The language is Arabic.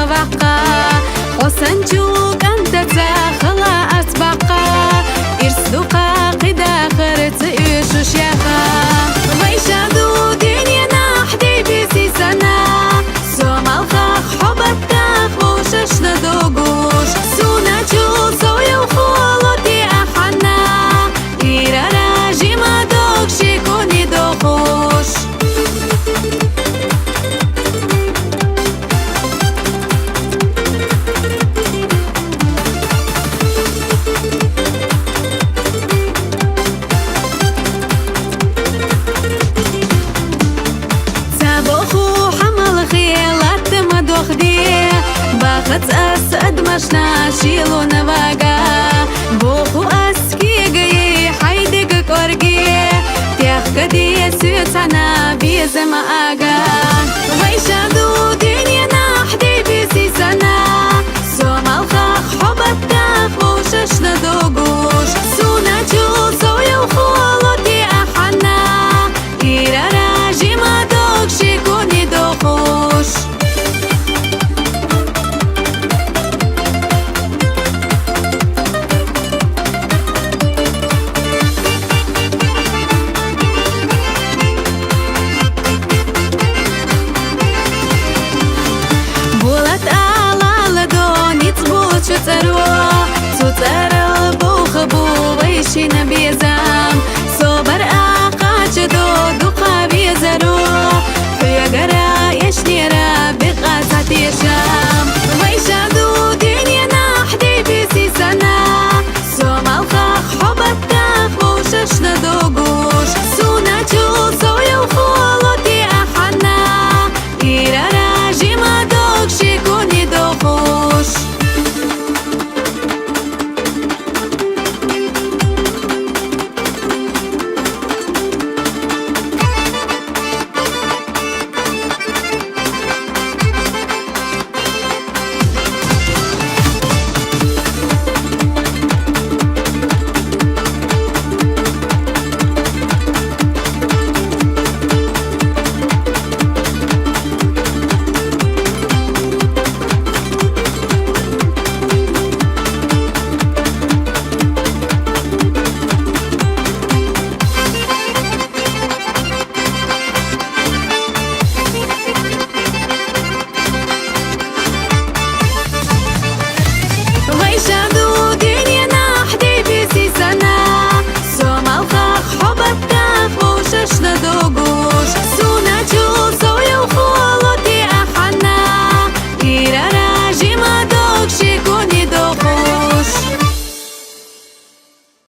وقا حسن جوك أنت تاخلا أسبقا إرسدوقا قدا خرت إيش شيخا ويشادو دنيا نحدي بيسي سنة سوم الخاخ حبتك وشش ندوغوش سونا جو سويا وخولتي أحنا إيرا راجي ما دوغ شيكوني دوخوش باخت أسد مشنا شيلو نواقا بوخو أسكي جي حيدك كورجي تيخ كدي سوتنا بيزم آقا ويشادو دنيا نحدي بيسي سنة سوم الخاخ حبتك وشش ندوغوش سونا جو سويا وخولتي أحنا إيرا راجي ما دوغ شيكوني دوخوش تترى بوخبو ويشين بيزام صبر آقاش دو قابي زرو في قرا يشنيرا بغاسات يشام ويشادو دنيا نحدي بيسي سنة سوم الخاخ حبتك وشش ندوغوش سونا جو سويا وخولتي أحنا إيرا راجي ما دوغ شيكوني دوخوش ويشادو دنيا نحدي بيسي سنة سوم الخاخ حبتك وشش ندوغو